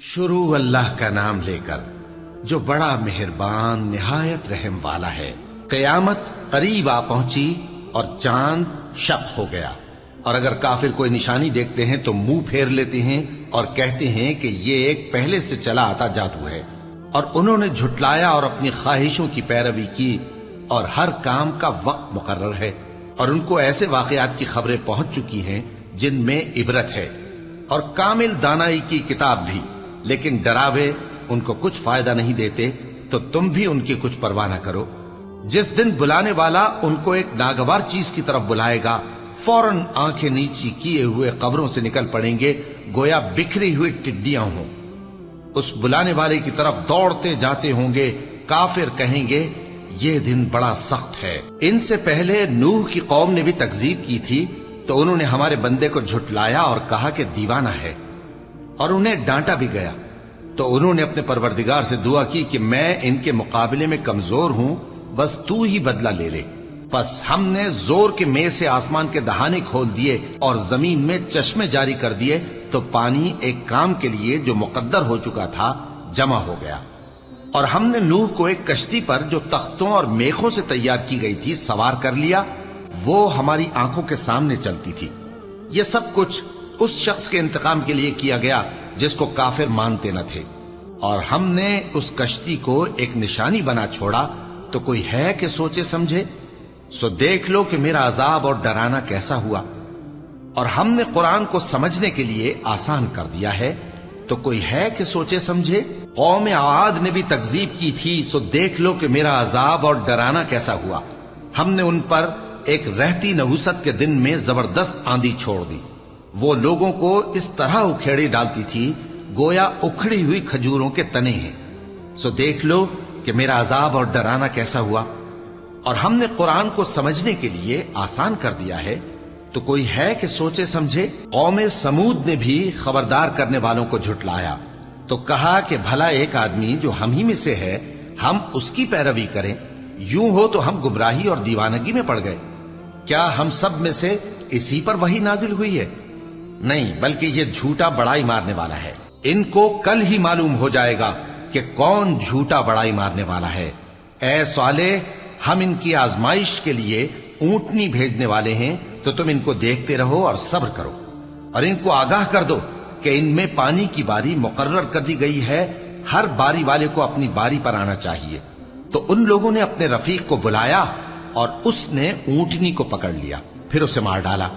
شروع اللہ کا نام لے کر جو بڑا مہربان نہایت رحم والا ہے۔ قیامت قریب آ پہنچی اور چاند شق ہو گیا، اور اگر کافر کوئی نشانی دیکھتے ہیں تو منہ پھیر لیتے ہیں اور کہتے ہیں کہ یہ ایک پہلے سے چلا آتا جادو ہے، اور انہوں نے جھٹلایا اور اپنی خواہشوں کی پیروی کی، اور ہر کام کا وقت مقرر ہے، اور ان کو ایسے واقعات کی خبریں پہنچ چکی ہیں جن میں عبرت ہے، اور کامل دانائی کی کتاب بھی، لیکن ڈراوے ان کو کچھ فائدہ نہیں دیتے، تو تم بھی ان کی کچھ پرواہ نہ کرو۔ جس دن بلانے والا ان کو ایک ناگوار چیز کی طرف بلائے گا، فوراً آنکھیں نیچی کیے ہوئے قبروں سے نکل پڑیں گے گویا بکھری ہوئی ٹڈیاں ہوں۔ اس بلانے والے کی طرف دوڑتے جاتے ہوں گے، کافر کہیں گے یہ دن بڑا سخت ہے۔ ان سے پہلے نوح کی قوم نے بھی تکذیب کی تھی، تو انہوں نے ہمارے بندے کو جھٹلایا اور کہا کہ دیوانہ ہے، اور انہیں ڈانٹا بھی گیا۔ تو انہوں نے اپنے پروردگار سے دعا کی کہ میں ان کے مقابلے میں کمزور ہوں، بس تو ہی بدلہ لے لے۔ پس ہم نے زور کے مے سے آسمان کے دہانے کھول دیے اور زمین میں چشمے جاری کر دیے، تو پانی ایک کام کے لیے جو مقدر ہو چکا تھا جمع ہو گیا۔ اور ہم نے نوح کو ایک کشتی پر جو تختوں اور میخوں سے تیار کی گئی تھی سوار کر لیا، وہ ہماری آنکھوں کے سامنے چلتی تھی۔ یہ سب کچھ اس شخص کے انتقام کے لیے کیا گیا جس کو کافر مانتے نہ تھے، اور ہم نے اس کشتی کو ایک نشانی بنا چھوڑا، تو کوئی ہے کہ سوچے سمجھے؟ سو دیکھ لو کہ میرا عذاب اور ڈرانا کیسا ہوا۔ اور ہم نے قرآن کو سمجھنے کے لیے آسان کر دیا ہے، تو کوئی ہے کہ سوچے سمجھے؟ قوم عاد نے بھی تکذیب کی تھی، سو دیکھ لو کہ میرا عذاب اور ڈرانا کیسا ہوا۔ ہم نے ان پر ایک رہتی نحوست کے دن میں زبردست آندھی چھوڑ دی، وہ لوگوں کو اس طرح اکھیڑی ڈالتی تھی گویا اکھڑی ہوئی کھجوروں کے تنے ہیں۔ سو دیکھ لو کہ میرا عذاب اور ڈرانا کیسا ہوا۔ اور ہم نے قرآن کو سمجھنے کے لیے آسان کر دیا ہے، تو کوئی ہے کہ سوچے سمجھے؟ قوم سمود نے بھی خبردار کرنے والوں کو جھٹلایا، تو کہا کہ بھلا ایک آدمی جو ہم ہی میں سے ہے، ہم اس کی پیروی کریں؟ یوں ہو تو ہم گمراہی اور دیوانگی میں پڑ گئے۔ کیا ہم سب میں سے اسی پر وحی نازل ہوئی ہے؟ نہیں، بلکہ یہ جھوٹا بڑائی مارنے والا ہے۔ ان کو کل ہی معلوم ہو جائے گا کہ کون جھوٹا بڑائی مارنے والا ہے۔ اے صالح، ہم ان کی آزمائش کے لیے اونٹنی بھیجنے والے ہیں، تو تم ان کو دیکھتے رہو اور صبر کرو، اور ان کو آگاہ کر دو کہ ان میں پانی کی باری مقرر کر دی گئی ہے، ہر باری والے کو اپنی باری پر آنا چاہیے۔ تو ان لوگوں نے اپنے رفیق کو بلایا، اور اس نے اونٹنی کو پکڑ لیا، پھر اسے مار ڈالا۔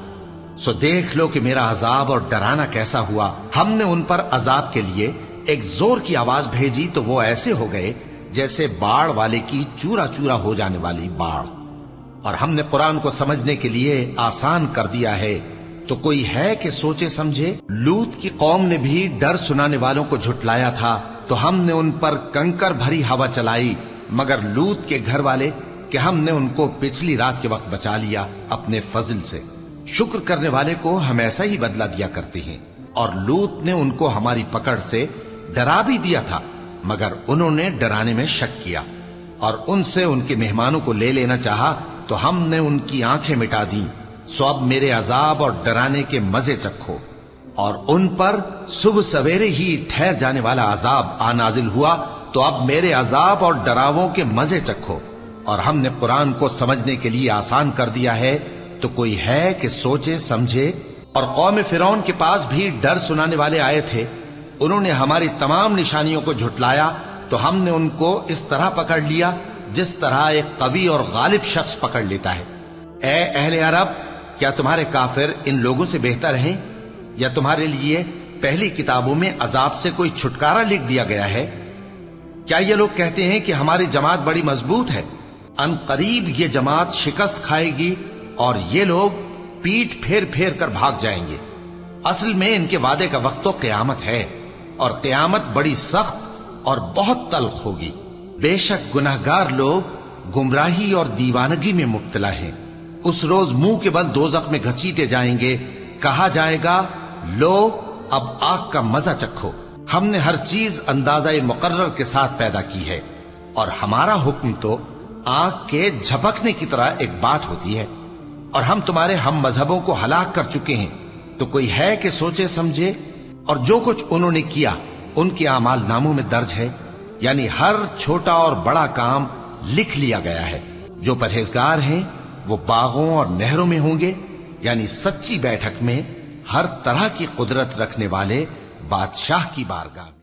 سو دیکھ لو کہ میرا عذاب اور ڈرانا کیسا ہوا۔ ہم نے ان پر عذاب کے لیے ایک زور کی آواز بھیجی، تو وہ ایسے ہو گئے جیسے باڑ والے کی چورا چورا ہو جانے والی باڑ۔ اور ہم نے قرآن کو سمجھنے کے لیے آسان کر دیا ہے، تو کوئی ہے کہ سوچے سمجھے؟ لوط کی قوم نے بھی ڈر سنانے والوں کو جھٹلایا تھا، تو ہم نے ان پر کنکر بھری ہوا چلائی، مگر لوط کے گھر والے کہ ہم نے ان کو پچھلی رات کے وقت بچا لیا اپنے فضل سے۔ شکر کرنے والے کو ہم ایسا ہی بدلہ دیا کرتے ہیں۔ اور لوط نے ان کو ہماری پکڑ سے ڈرا بھی دیا تھا، مگر انہوں نے ڈرانے میں شک کیا، اور ان سے ان کے مہمانوں کو لے لینا چاہا، تو ہم نے ان کی آنکھیں مٹا دیں۔ سو اب میرے عذاب اور ڈرانے کے مزے چکھو۔ اور ان پر صبح سویرے ہی ٹھہر جانے والا عذاب آ نازل ہوا، تو اب میرے عذاب اور ڈراووں کے مزے چکھو۔ اور ہم نے قرآن کو سمجھنے کے لیے آسان کر دیا ہے، تو کوئی ہے کہ سوچے سمجھے؟ اور قوم فرعون کے پاس بھی ڈر سنانے والے آئے تھے، انہوں نے ہماری تمام نشانیوں کو جھٹلایا، تو ہم نے ان کو اس طرح پکڑ لیا جس طرح ایک قوی اور غالب شخص پکڑ لیتا ہے۔ اے اہل عرب، کیا تمہارے کافر ان لوگوں سے بہتر ہیں؟ یا تمہارے لیے پہلی کتابوں میں عذاب سے کوئی چھٹکارا لکھ دیا گیا ہے؟ کیا یہ لوگ کہتے ہیں کہ ہماری جماعت بڑی مضبوط ہے؟ ان قریب یہ جماعت شکست کھائے گی، اور یہ لوگ پیٹ پھیر پھیر کر بھاگ جائیں گے۔ اصل میں ان کے وعدے کا وقت تو قیامت ہے، اور قیامت بڑی سخت اور بہت تلخ ہوگی۔ بے شک گناہگار لوگ گمراہی اور دیوانگی میں مبتلا ہیں۔ اس روز منہ کے بل دوزخ میں گھسیٹے جائیں گے، کہا جائے گا لو اب آگ کا مزہ چکھو۔ ہم نے ہر چیز اندازہ مقرر کے ساتھ پیدا کی ہے، اور ہمارا حکم تو آگ کے جھپکنے کی طرح ایک بات ہوتی ہے۔ اور ہم تمہارے ہم مذہبوں کو ہلاک کر چکے ہیں، تو کوئی ہے کہ سوچے سمجھے؟ اور جو کچھ انہوں نے کیا ان کے اعمال ناموں میں درج ہے، یعنی ہر چھوٹا اور بڑا کام لکھ لیا گیا ہے۔ جو پرہیزگار ہیں وہ باغوں اور نہروں میں ہوں گے، یعنی سچی بیٹھک میں ہر طرح کی قدرت رکھنے والے بادشاہ کی بارگاہ میں۔